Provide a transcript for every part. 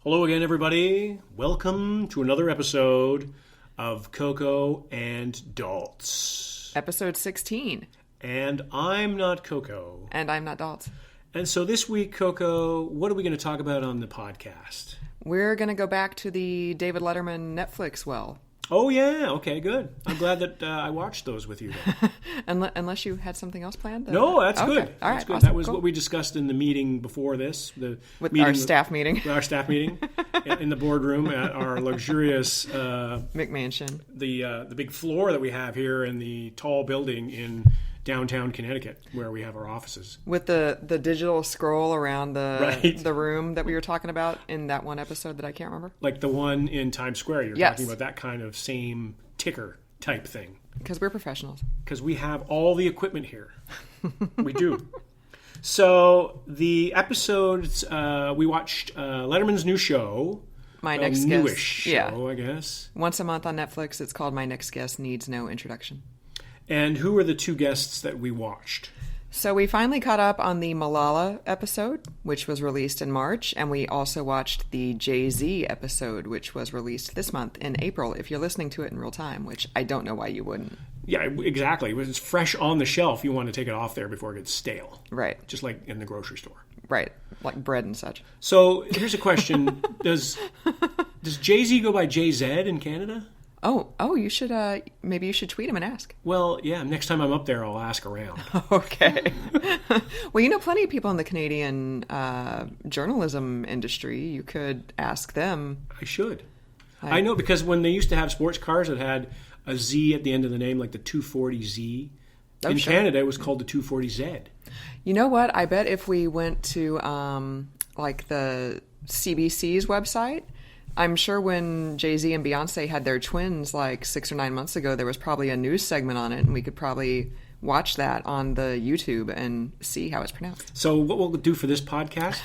Hello again, everybody. Welcome to another episode of Coco and Daltz. Episode 16. And I'm not Coco. And I'm not Daltz. And so this week, Coco, what are we going to talk about on the podcast? We're going to go back to the David Letterman Netflix well. Oh, yeah. Okay, good. I'm glad that I watched those with you. Unless you had something else planned? No, that's okay. Good. All right, that's good. awesome. That was Cool. what we discussed in the meeting before this. Our staff meeting. Our staff meeting in the boardroom at our luxurious... McMansion. The big floor that we have here in the tall building in downtown Connecticut, where we have our offices. With the digital scroll around Right. the room that we were talking about in that one episode that I can't remember. Like the one in Times Square. You're Yes. talking about that kind of same ticker type thing. Because we're professionals. Because we have all the equipment here. We do. So the episodes, we watched Letterman's new show. My Next newish Guest. show, I guess. Once a month on Netflix. It's called My Next Guest Needs No Introduction. And who were the two guests that we watched? So we finally caught up on the Malala episode, which was released in March, and we also watched the Jay-Z episode, which was released this month in April, if you're listening to it in real time, which I don't know why you wouldn't. Yeah, exactly. It's fresh on the shelf. You want to take it off there before it gets stale. Right. Just like in the grocery store. Right. Like bread and such. So here's a question. Does Jay-Z go by JZ in Canada? Oh, you should, maybe you should tweet him and ask. Well, yeah, next time I'm up there, I'll ask around. Okay. Well, you know plenty of people in the Canadian journalism industry. You could ask them. I should. I know, because when they used to have sports cars that had a Z at the end of the name, like the 240Z, in sure. Canada it was called the 240Z. You know what? I bet if we went to, like, the CBC's website... I'm sure when Jay-Z and Beyonce had their twins like 6 or 9 months ago, there was probably a news segment on it, and we could probably watch that on the YouTube and see how it's pronounced. So what we'll do for this podcast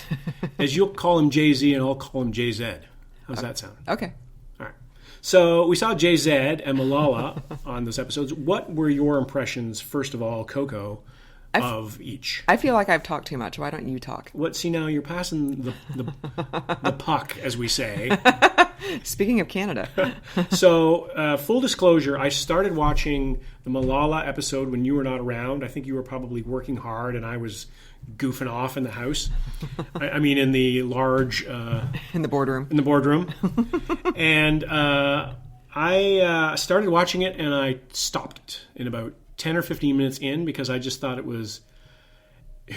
is you'll call him Jay-Z and I'll call him Jay-Z. How's that sound? Okay. All right. So we saw Jay-Z and Malala on those episodes. What were your impressions, first of all, Coco, of each? I feel like I've talked too much. Why don't you talk? See, now you're passing the puck, as we say. Speaking of Canada. So, full disclosure, I started watching the Malala episode when you were not around. I think you were probably working hard and I was goofing off in the house. I mean, in the large... in the boardroom. In the boardroom. And I started watching it and I stopped it in about 10 or 15 minutes in, because I just thought it was...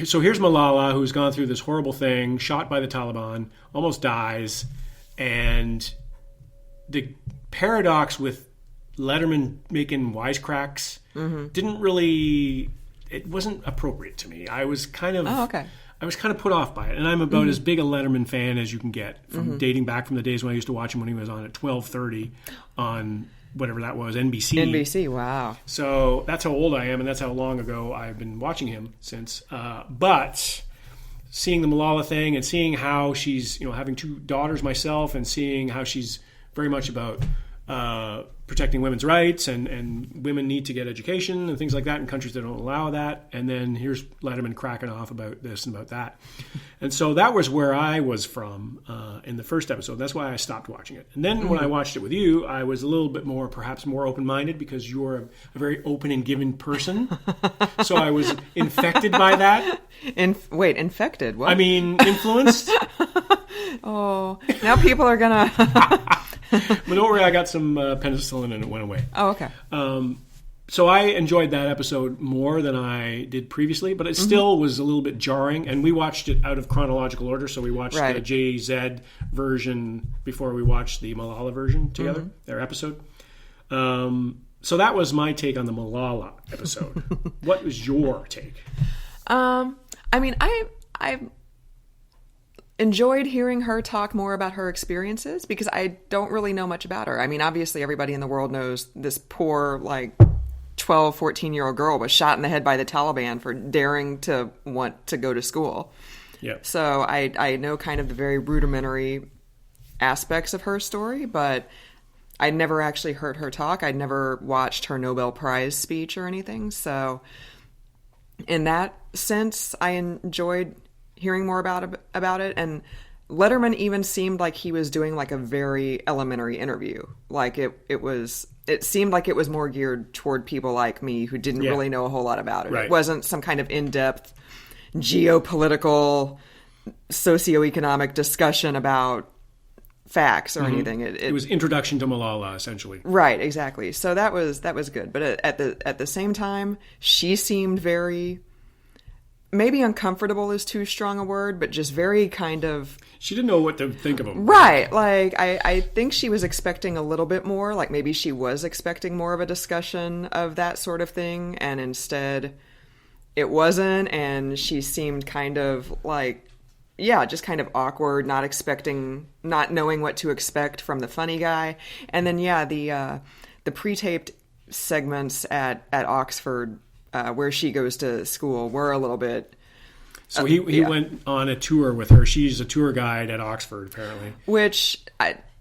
So here's Malala, who's gone through this horrible thing, shot by the Taliban, almost dies, and the paradox with Letterman making wisecracks didn't really... It wasn't appropriate to me. I was kind of... Oh, okay. I was kind of put off by it, and I'm about as big a Letterman fan as you can get, from dating back from the days when I used to watch him when he was on at 12:30 on... whatever that was, NBC. NBC, wow. So that's how old I am, and that's how long ago I've been watching him since. But seeing the Malala thing and seeing how she's, having 2 daughters myself, and seeing how she's very much about protecting women's rights and women need to get education and things like that in countries that don't allow that. And then here's Letterman cracking off about this and about that. And so that was where I was from in the first episode. That's why I stopped watching it. And then when I watched it with you, I was a little bit more, perhaps more open-minded, because you're a very open and giving person. So I was infected by that. Infected? What? I mean, influenced. Oh, now people are going to... But don't worry, I got some penicillin and it went away. Oh, okay. So I enjoyed that episode more than I did previously, but it still was a little bit jarring. And we watched it out of chronological order. So we watched the JZ version before we watched the Malala version together, their episode. So that was my take on the Malala episode. What was your take? I mean, I enjoyed hearing her talk more about her experiences, because I don't really know much about her. I mean, obviously everybody in the world knows this poor, 12, 14-year-old girl was shot in the head by the Taliban for daring to want to go to school. Yep. So I know kind of the very rudimentary aspects of her story, but I'd never actually heard her talk. I'd never watched her Nobel Prize speech or anything. So in that sense, I enjoyed hearing more about it. And Letterman even seemed like he was doing like a very elementary interview. Like it seemed like it was more geared toward people like me who didn't really know a whole lot about it. Right. It wasn't some kind of in-depth geopolitical, socioeconomic discussion about facts or anything. It was introduction to Malala, essentially. Right, exactly. So that was good. But at the same time, she seemed very, maybe uncomfortable is too strong a word, but just very kind of... She didn't know what to think of him. Right. Like, I think she was expecting a little bit more. Like, maybe she was expecting more of a discussion of that sort of thing, and instead it wasn't, and she seemed kind of like... Yeah, just kind of awkward, not knowing what to expect from the funny guy. And then, the pre-taped segments at Oxford, where she goes to school, were a little bit... So he went on a tour with her. She's a tour guide at Oxford, apparently. Which,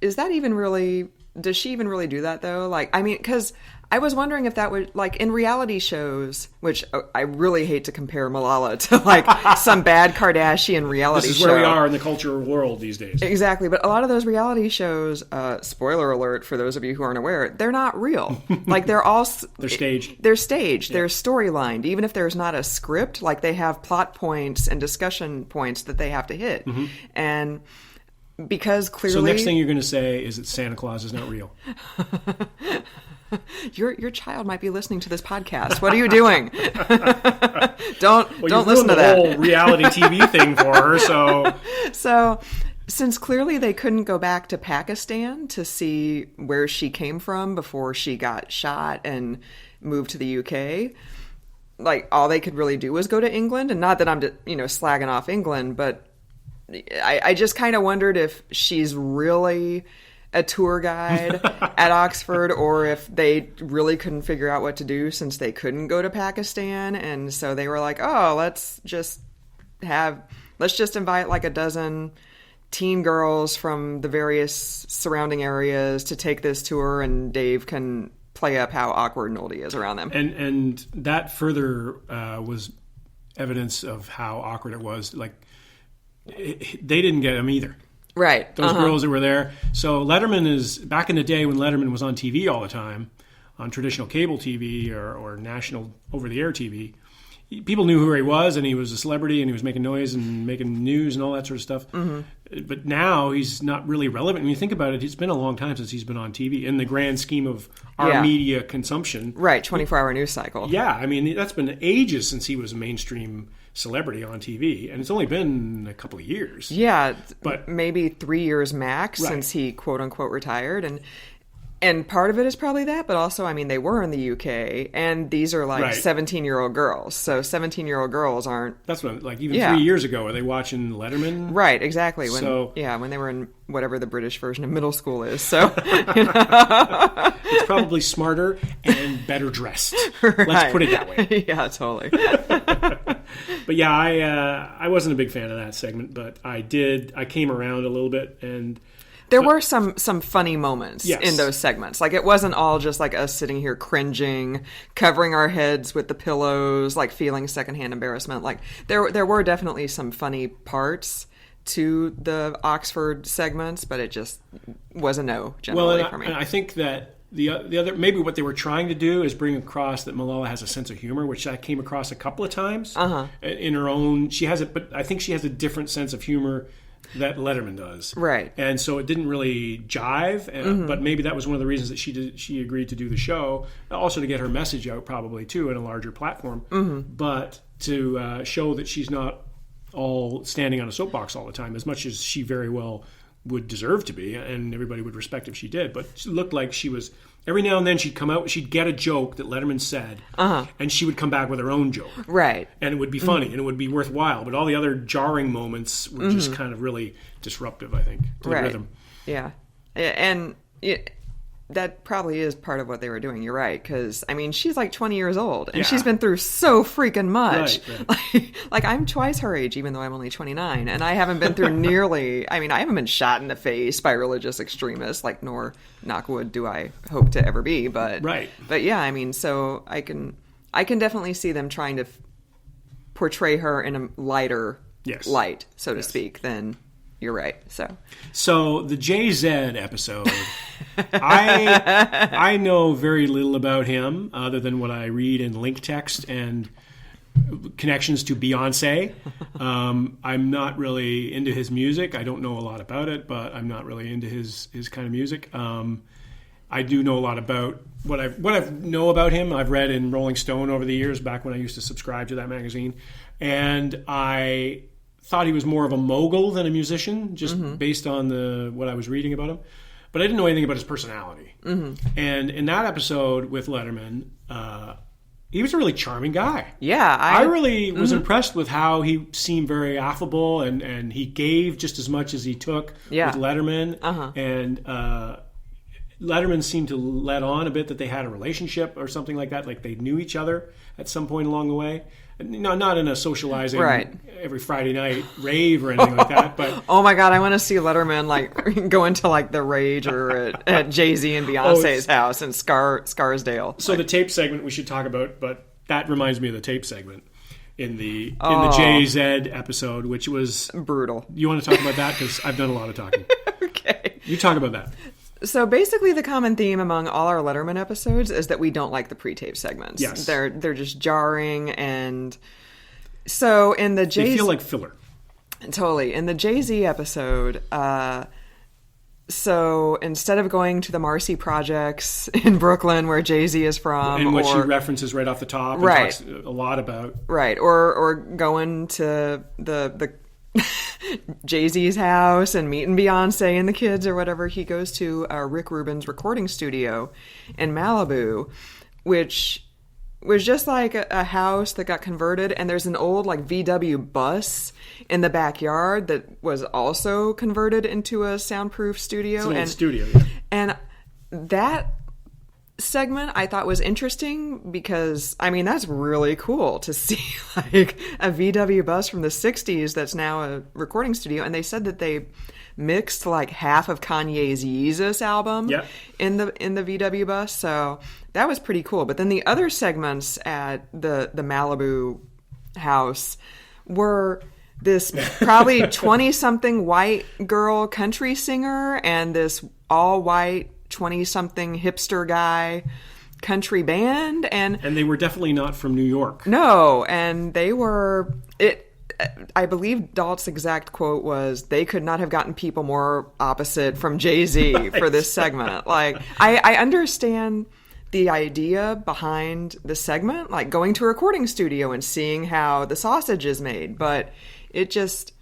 is that even really... Does she even really do that, though? Like, I mean, because... I was wondering if that would, like, in reality shows, which I really hate to compare Malala to, like, some bad Kardashian reality show. This is where we are in the cultural world these days. Exactly. But a lot of those reality shows, spoiler alert for those of you who aren't aware, they're not real. Like, they're all... They're staged. They're staged. They're storylined. Even if there's not a script, like, they have plot points and discussion points that they have to hit. Mm-hmm. And... Because clearly... So next thing you're going to say is that Santa Claus is not real. Your child might be listening to this podcast. What are you doing? Don't listen to the that. Whole reality TV thing for her. So since clearly they couldn't go back to Pakistan to see where she came from before she got shot and moved to the UK, like all they could really do was go to England. And not that I'm slagging off England, but I just kind of wondered if she's really a tour guide at Oxford, or if they really couldn't figure out what to do since they couldn't go to Pakistan. And so they were like, oh, let's just invite like a dozen teen girls from the various surrounding areas to take this tour, and Dave can play up how awkward and old he is around them. And that further was evidence of how awkward it was. Like, they didn't get him either. Right. Those girls that were there. So Letterman is, back in the day when Letterman was on TV all the time, on traditional cable TV or national over-the-air TV, people knew who he was, and he was a celebrity, and he was making noise and making news and all that sort of stuff. Mm-hmm. But now he's not really relevant. When you think about it, it's been a long time since he's been on TV in the grand scheme of our media consumption. Right, 24-hour news cycle. Yeah, I mean, that's been ages since he was a mainstream celebrity on TV, and it's only been a couple of years. Yeah, but maybe 3 years max since he quote unquote retired, and part of it is probably that, but also, I mean, they were in the UK, and these are like 17-year-old girls, so 17-year-old girls aren't... That's what, like, even 3 years ago, are they watching Letterman? Right, exactly. When they were in whatever the British version of middle school is, so... It's probably smarter and better dressed. Right. Let's put it that way. Yeah, totally. But yeah, I wasn't a big fan of that segment, but I came around a little bit, and... There were some funny moments in those segments. Like, it wasn't all just like us sitting here cringing, covering our heads with the pillows, like feeling secondhand embarrassment. Like, there were definitely some funny parts to the Oxford segments, but it just was a no generally for me. And I think that the other, maybe what they were trying to do is bring across that Malala has a sense of humor, which I came across a couple of times in her own. She has it, but I think she has a different sense of humor that Letterman does. Right. And so it didn't really jive, but maybe that was one of the reasons that she agreed to do the show, also to get her message out probably too in a larger platform, but to show that she's not all standing on a soapbox all the time, as much as she very well would deserve to be, and everybody would respect if she did. But it looked like she was... Every now and then she'd come out, she'd get a joke that Letterman said, and she would come back with her own joke. Right. And it would be funny, and it would be worthwhile. But all the other jarring moments were just kind of really disruptive, I think, to the rhythm. Yeah. And that probably is part of what they were doing. You're right, because, I mean, she's like 20 years old, and she's been through so freaking much. Right. Like, I'm twice her age, even though I'm only 29, and I haven't been through nearly... I mean, I haven't been shot in the face by religious extremists, like, nor, knock wood, do I hope to ever be, but... Right. But yeah, I mean, so I can definitely see them trying to portray her in a lighter light, so to speak, than you're right. So the JZ episode, I know very little about him other than what I read in link text and connections to Beyonce. I'm not really into his music. I don't know a lot about it, but I'm not really into his kind of music. I do know a lot about what I know about him. I've read in Rolling Stone over the years, back when I used to subscribe to that magazine, and I thought he was more of a mogul than a musician, just based on what I was reading about him. But I didn't know anything about his personality. And in that episode with Letterman, he was a really charming guy. Yeah. I really was impressed with how he seemed very affable, and he gave just as much as he took with Letterman. And Letterman seemed to let on a bit that they had a relationship or something like that, like they knew each other at some point along the way. No, not in a socializing every Friday night rave or anything like that. But oh my God, I want to see Letterman like go into like the Rage or at Jay-Z and Beyonce's house in Scarsdale. So the tape segment we should talk about, but that reminds me of the tape segment in the JZ episode, which was brutal. You want to talk about that? Because I've done a lot of talking. Okay. You talk about that. So basically the common theme among all our Letterman episodes is that we don't like the pre-tape segments. Yes. They're just jarring, and so in the Jay-Z... They feel like filler. Totally. In the Jay-Z episode, so instead of going to the Marcy Projects in Brooklyn where Jay-Z is from... And what she references right off the top and talks a lot about. Right. Or going to the Jay-Z's house and meeting Beyonce and the kids or whatever. He goes to Rick Rubin's recording studio in Malibu, which was just like a house that got converted, and there's an old like VW bus in the backyard that was also converted into a soundproof studio. It's an old studio, yeah. And that segment I thought was interesting because, I mean, that's really cool to see like a VW bus from the 60s that's now a recording studio. And they said that they mixed like half of Kanye's Yeezus album in the VW bus. So that was pretty cool. But then the other segments at the Malibu house were this probably 20-something white girl country singer and this all-white 20-something hipster guy country band, and they were definitely not from New York. No, and they were I believe Dalt's exact quote was, "They could not have gotten people more opposite from Jay-Z for this segment." Like, I understand the idea behind the segment, like going to a recording studio and seeing how the sausage is made, but it just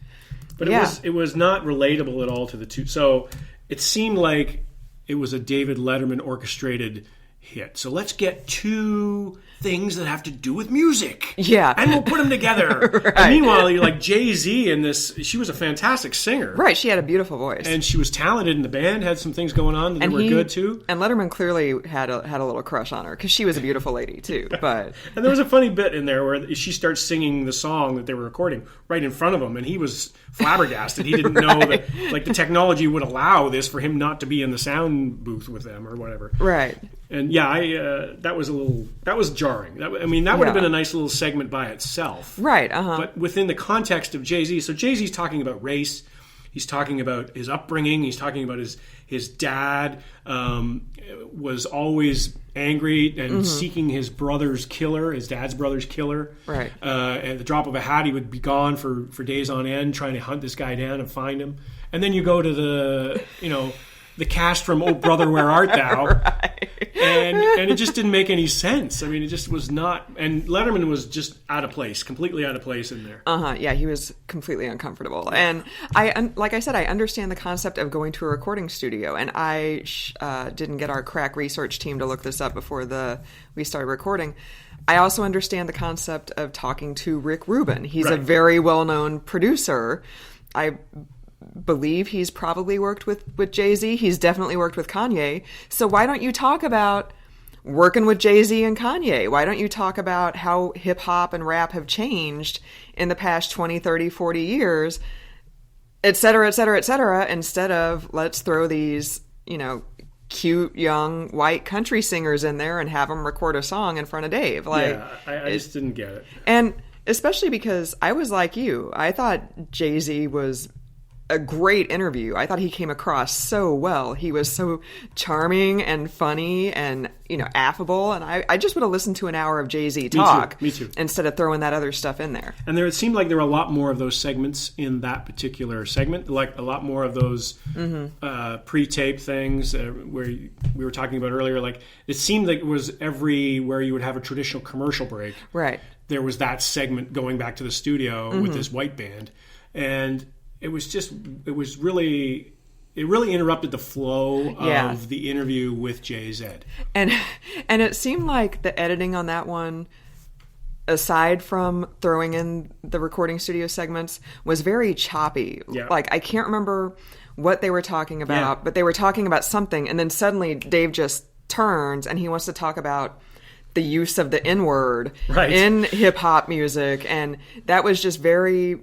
it was not relatable at all to the two. So it seemed like it was a David Letterman orchestrated hit. So let's get two things that have to do with music. Yeah. And we'll put them together. Right. And meanwhile, you're like Jay-Z in this, she was a fantastic singer. Right. She had a beautiful voice. And she was talented in the band, had some things going on that were good too. And Letterman clearly had a little crush on her because she was a beautiful lady too. But and there was a funny bit in there where she starts singing the song that they were recording right in front of him, and he was flabbergasted. He didn't know that like the technology would allow this for him not to be in the sound booth with them or whatever. Right. And that was jarring. That would have been a nice little segment by itself. Right. But within the context of Jay-Z, so Jay-Z's talking about race. He's talking about his upbringing. He's talking about his dad was always angry and seeking his dad's brother's killer. Right. At the drop of a hat, he would be gone for days on end trying to hunt this guy down and find him. And then you go to the cast from Oh Brother, Where Art Thou? Right. And it just didn't make any sense. I mean, it just was not. And Letterman was just out of place, completely out of place in there. Yeah, he was completely uncomfortable. And like I said, I understand the concept of going to a recording studio. And I didn't get our crack research team to look this up before we started recording. I also understand the concept of talking to Rick Rubin. He's a very well-known producer. I believe he's probably worked with Jay-Z. He's definitely worked with Kanye. So why don't you talk about working with Jay-Z and Kanye? Why don't you talk about how hip-hop and rap have changed in the past 20, 30, 40 years, et cetera, et cetera, et cetera, instead of let's throw these, cute, young, white country singers in there and have them record a song in front of Dave. Like, I just didn't get it. And especially because I was like you. I thought Jay-Z was a great interview. I thought he came across so well. He was so charming and funny and, affable. And I just would have listened to an hour of Jay-Z talk. Me too. Instead of throwing that other stuff in there. And it seemed like there were a lot more of those segments in that particular segment, like a lot more of those pre-taped things where we were talking about earlier. Like, it seemed like it was where you would have a traditional commercial break. Right. There was that segment going back to the studio with this white band. And it really interrupted the flow of the interview with Jay-Z. And it seemed like the editing on that one, aside from throwing in the recording studio segments, was very choppy. Yeah. Like, I can't remember what they were talking about, but they were talking about something, and then suddenly Dave just turns and he wants to talk about the use of the N-word in hip-hop music, and that was just very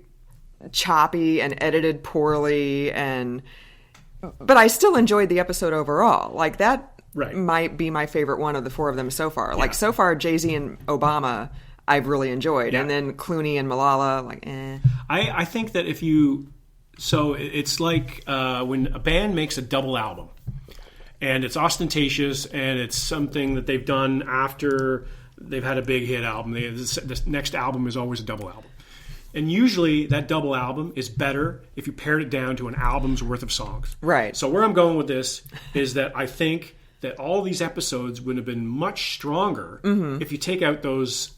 choppy and edited poorly, but I still enjoyed the episode overall. Like, that might be my favorite one of the four of them so far. Like, so far, Jay-Z and Obama I've really enjoyed, and then Clooney and Malala, like, eh. I think that it's like when a band makes a double album and it's ostentatious and it's something that they've done after they've had a big hit album. The next album is always a double album. And usually that double album is better if you pared it down to an album's worth of songs. Right. So where I'm going with this is that I think that all these episodes would have been much stronger if you take out those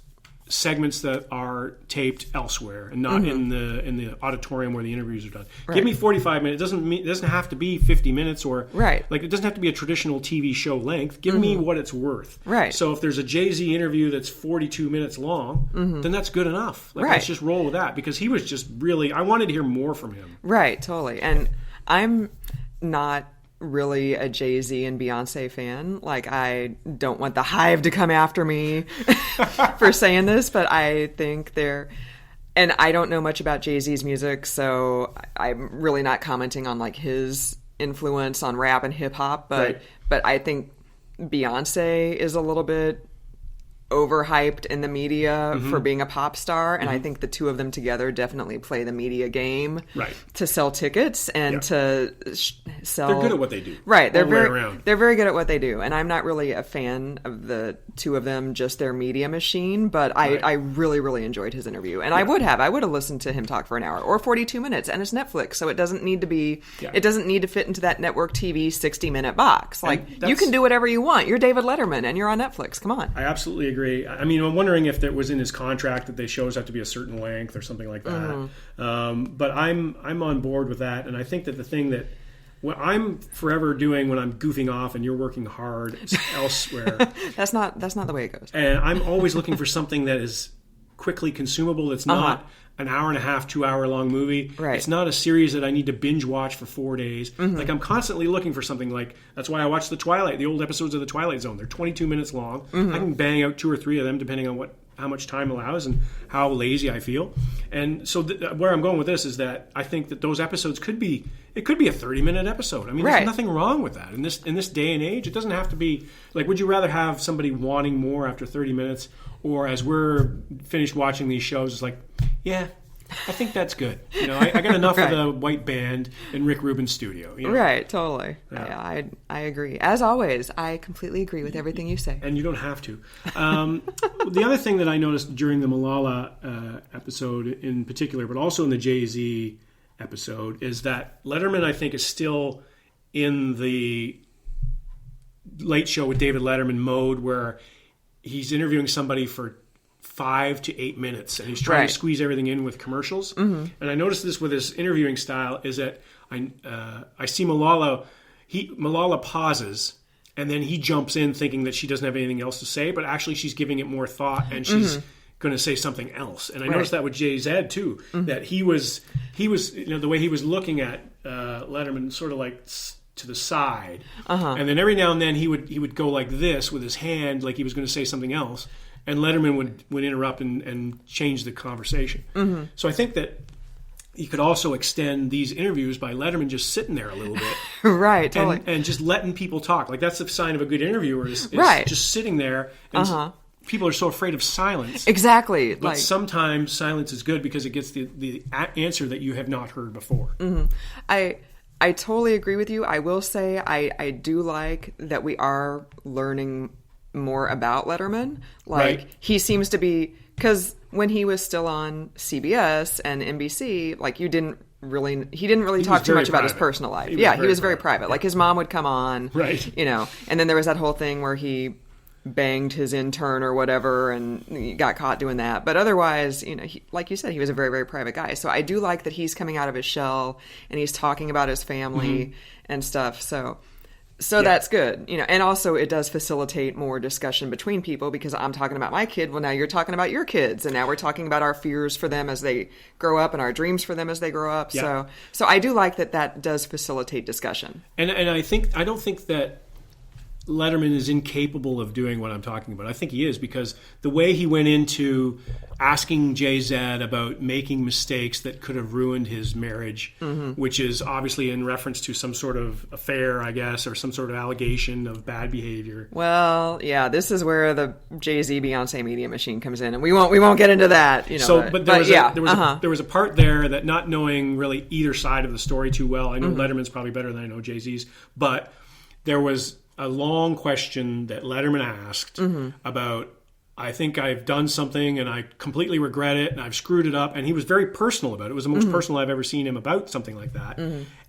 segments that are taped elsewhere and not in the auditorium where the interviews are done. Right. Give me 45 minutes. It doesn't have to be 50 minutes or like it doesn't have to be a traditional TV show length. Give me what it's worth. Right. So if there's a Jay-Z interview that's 42 minutes long, then that's good enough. Like, let's just roll with that, because he was just really, I wanted to hear more from him. Right, totally. And I'm not really a Jay-Z and Beyonce fan. Like, I don't want the Hive to come after me for saying this, but I think and I don't know much about Jay-Z's music, so I'm really not commenting on like his influence on rap and hip hop, but I think Beyonce is a little bit overhyped in the media for being a pop star, and I think the two of them together definitely play the media game to sell tickets and to sell. They're good at what they do. Right, they're very good at what they do, and I'm not really a fan of the two of them, just their media machine. But I really, really enjoyed his interview, and I would have listened to him talk for an hour or 42 minutes, and it's Netflix, so it doesn't need to be. It doesn't need to fit into that network TV 60-minute box. Like, you can do whatever you want. You're David Letterman, and you're on Netflix. Come on. I absolutely agree. I mean, I'm wondering if that was in his contract that the shows have to be a certain length or something like that. But I'm on board with that, and I think that the thing that what I'm forever doing when I'm goofing off and you're working hard elsewhere. That's not the way it goes. And I'm always looking for something that is quickly consumable. It's not an hour and a half, 2 hour long movie. Right. It's not a series that I need to binge watch for 4 days. Like, I'm constantly looking for something. Like, that's why I watch the old episodes of The Twilight Zone. They're 22 minutes long. I can bang out 2 or 3 of them depending on how much time allows and how lazy I feel. And so where I'm going with this is that I think that those episodes could be a 30-minute episode. I mean, there's nothing wrong with that. In this day and age, it doesn't have to be like, would you rather have somebody wanting more after 30 minutes, or as we're finished watching these shows, it's like, yeah, I think that's good. I got enough of the white band in Rick Rubin's studio. Right, totally. Yeah. I agree. As always, I completely agree with everything you say. And you don't have to. The other thing that I noticed during the Malala episode in particular, but also in the Jay-Z episode, is that Letterman, I think, is still in the Late Show with David Letterman mode where he's interviewing somebody for 5 to 8 minutes, and he's trying to squeeze everything in with commercials. And I noticed this with his interviewing style is that I see Malala pauses, and then he jumps in thinking that she doesn't have anything else to say, but actually she's giving it more thought, and she's going to say something else. And I noticed that with Jay-Z too, that he was the way he was looking at Letterman, sort of like to the side, and then every now and then he would go like this with his hand, like he was going to say something else, and Letterman would interrupt and change the conversation. So I think that you could also extend these interviews by Letterman just sitting there a little bit, right? Totally, and just letting people talk. Like, that's the sign of a good interviewer is just sitting there and people are so afraid of silence. Exactly. But sometimes silence is good because it gets the answer that you have not heard before. I totally agree with you. I will say I do like that we are learning more about Letterman. Like, he seems to be, because when he was still on CBS and NBC, like, he didn't really talk too much about his personal life. He was very private. Like, his mom would come on, you know, and then there was that whole thing where he banged his intern or whatever and he got caught doing that. But otherwise, you know, like you said, he was a very, very private guy. So I do like that he's coming out of his shell and he's talking about his family and stuff. So that's good, you know, and also it does facilitate more discussion between people because I'm talking about my kid. Well, now you're talking about your kids, and now we're talking about our fears for them as they grow up and our dreams for them as they grow up. So I do like that does facilitate discussion. And I don't think that Letterman is incapable of doing what I'm talking about. I think he is, because the way he went into asking JZ about making mistakes that could have ruined his marriage, which is obviously in reference to some sort of affair, I guess, or some sort of allegation of bad behavior. Well, yeah, this is where the Jay-Z Beyonce media machine comes in, and we won't get into that. You know, so, but there was a part there that, not knowing really either side of the story too well, I know Letterman's probably better than I know Jay-Z's, but there was a long question that Letterman asked about, I think I've done something and I completely regret it and I've screwed it up. And he was very personal about it. It was the most personal I've ever seen him about something like that.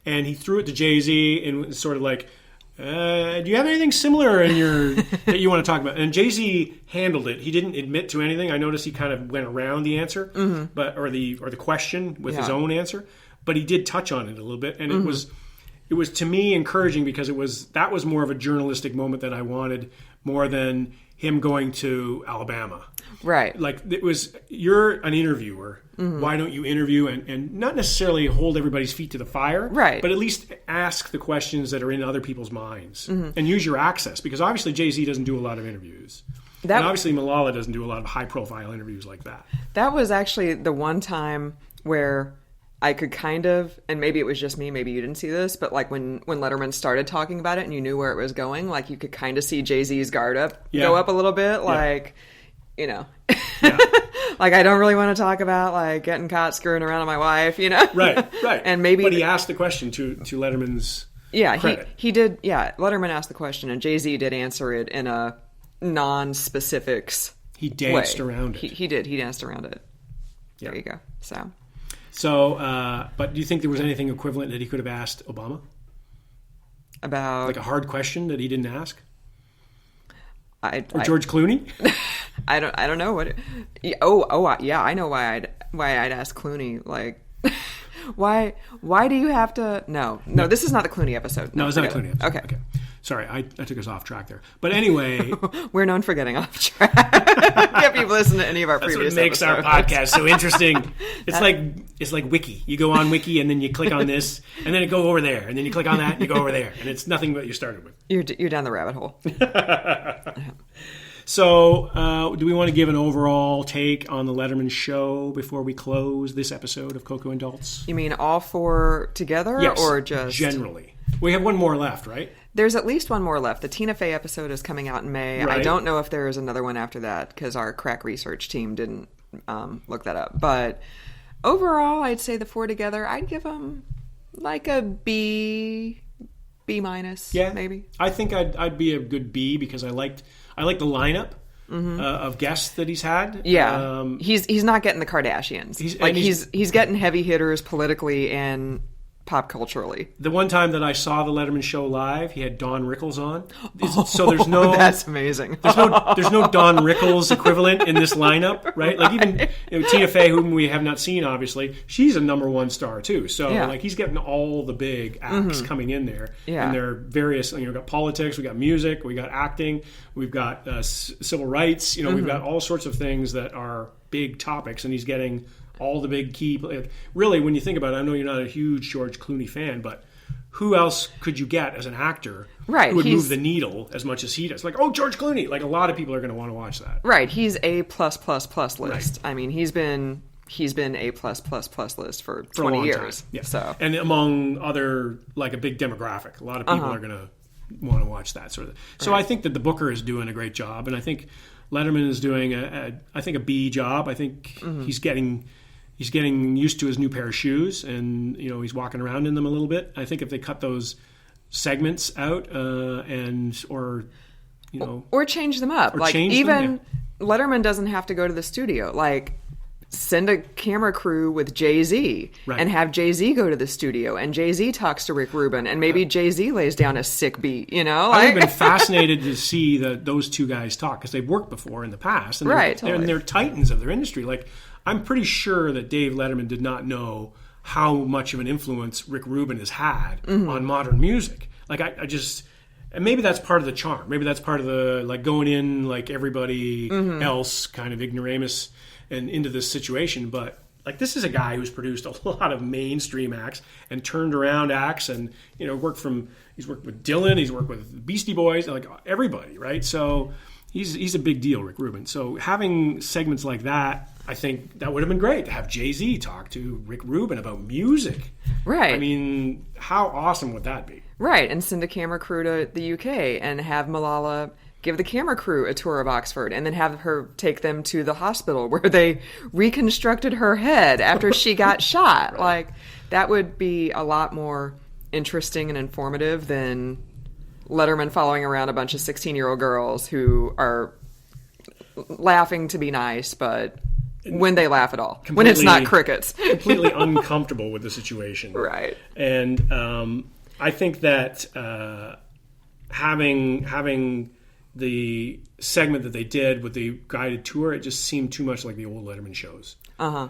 And he threw it to Jay-Z and was sort of like, do you have anything similar in your that you want to talk about? And Jay-Z handled it. He didn't admit to anything. I noticed he kind of went around the answer, or the question with his own answer. But he did touch on it a little bit, and it was to me encouraging, because that was more of a journalistic moment that I wanted, more than him going to Alabama. Right. Like, it was, you're an interviewer. Why don't you interview and not necessarily hold everybody's feet to the fire, right, but at least ask the questions that are in other people's minds and use your access, because obviously Jay-Z doesn't do a lot of interviews. And obviously Malala doesn't do a lot of high-profile interviews like that. That was actually the one time where I could kind of, and maybe it was just me, maybe you didn't see this, but like when Letterman started talking about it and you knew where it was going, like you could kind of see Jay-Z's guard go up a little bit, like, you know, like, I don't really want to talk about like getting caught screwing around with my wife, you know? Right. And maybe, but he asked the question to Letterman's credit. He did. Yeah. Letterman asked the question and Jay-Z did answer it in a non-specifics He danced way. Around it. He did. He danced around it. Yeah. There you go. So, but do you think there was anything equivalent that he could have asked Obama? About, like, a hard question that he didn't ask? Or George Clooney? I don't know what. Yeah, I know why I'd ask Clooney. Like, why do you have to? No, this is not the Clooney episode. No, it's not a Clooney episode. Okay. Sorry, I took us off track there. But anyway, we're known for getting off track. If you've listened to any of our previous episodes. That's what makes our podcast so interesting. It's like Wiki. You go on Wiki and then you click on this, and then it go over there, and then you click on that and you go over there, and it's nothing but you started with. You're down the rabbit hole. So, do we want to give an overall take on the Letterman show before we close this episode of Cocoa and Daltz? You mean all four together, or just generally? We have one more left, right? There's at least one more left. The Tina Fey episode is coming out in May. Right. I don't know if there is another one after that because our crack research team didn't look that up. But overall, I'd say the four together, I'd give them like a B minus. Yeah, maybe. I think I'd be a good B because I like the lineup of guests that he's had. Yeah, he's not getting the Kardashians. He's getting heavy hitters politically and pop culturally. The one time that I saw the Letterman show live, he had Don Rickles on. So there's no... That's amazing. There's no Don Rickles equivalent in this lineup, right? Like even Tina Fey, whom we have not seen, obviously, she's a number one star too. So like he's getting all the big acts coming in there. Yeah. And they're various, we've got politics, we got music, we got acting, we've got civil rights, we've got all sorts of things that are big topics, and he's getting all the big key... Really, when you think about it, I know you're not a huge George Clooney fan, but who else could you get as an actor who would move the needle as much as he does? Like, George Clooney! Like, a lot of people are going to want to watch that. Right. He's A+++ list. Right. I mean, he's been A+++ list for 20 years. Yeah. So. And among other, like, a big demographic. A lot of people are going to want to watch that sort of thing. So I think that the Booker is doing a great job, and I think Letterman is doing I think a B job. I think he's getting used to his new pair of shoes, and he's walking around in them a little bit. I think if they cut those segments out or change them up, like even Letterman doesn't have to go to the studio. Like, send a camera crew with Jay-Z and have Jay-Z go to the studio, and Jay-Z talks to Rick Rubin, and maybe Jay-Z lays down a sick beat, I've been fascinated to see those two guys talk, because they've worked before in the past, and they're titans of their industry. Like, I'm pretty sure that Dave Letterman did not know how much of an influence Rick Rubin has had on modern music. Like, I just... And maybe that's part of the charm. Maybe that's part of the, like, going in like everybody else, kind of ignoramus, and into this situation. But, like, this is a guy who's produced a lot of mainstream acts and turned around acts, and he's worked with Dylan, he's worked with Beastie Boys, like everybody, right? So he's a big deal, Rick Rubin. So having segments like that, I think that would have been great, to have Jay-Z talk to Rick Rubin about music. Right. I mean, how awesome would that be? Right, and send a camera crew to the UK and have Malala give the camera crew a tour of Oxford, and then have her take them to the hospital where they reconstructed her head after she got shot. Right. Like, that would be a lot more interesting and informative than Letterman following around a bunch of 16-year-old girls who are laughing to be nice, but when they laugh at all, when it's not crickets. Completely uncomfortable with the situation. Right. And I think that having the segment that they did with the guided tour, it just seemed too much like the old Letterman shows.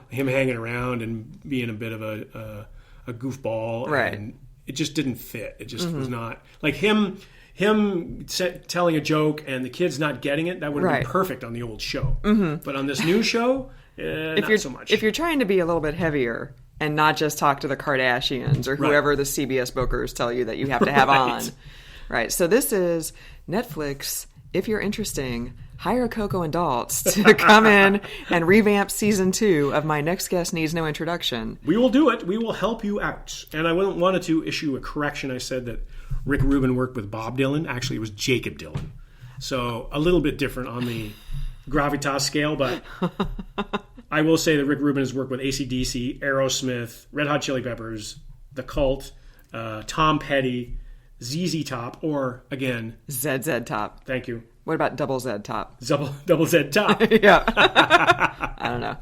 Him hanging around and being a bit of a goofball, right? And it just didn't fit. It just was not like him telling a joke and the kids not getting it. That would have been perfect on the old show. But on this new show, not so much. If you're trying to be a little bit heavier and not just talk to the Kardashians or whoever the CBS bookers tell you that you have to have on. Right. So this is Netflix. If you're interesting, hire Coco and Daltz to come in and revamp season 2 of My Next Guest Needs No Introduction. We will do it. We will help you out. And I wanted to issue a correction. I said that Rick Rubin worked with Bob Dylan. Actually, it was Jacob Dylan. So a little bit different on the gravitas scale, but I will say that Rick Rubin has worked with AC/DC, Aerosmith, Red Hot Chili Peppers, The Cult, Tom Petty, ZZ Top, or, again... ZZ Top. Thank you. What about Double Z Top? Double Z Top. Yeah. I don't know.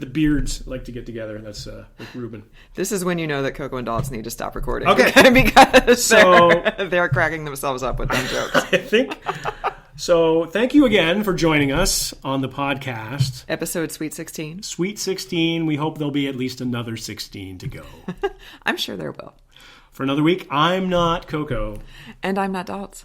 The Beards like to get together. That's Rick Rubin. This is when you know that Coco and Daltz need to stop recording. Okay. Because they're cracking themselves up with them jokes. I think... So thank you again for joining us on the podcast. Episode Sweet 16. Sweet 16. We hope there'll be at least another 16 to go. I'm sure there will. For another week, I'm not Coco. And I'm not Daltz.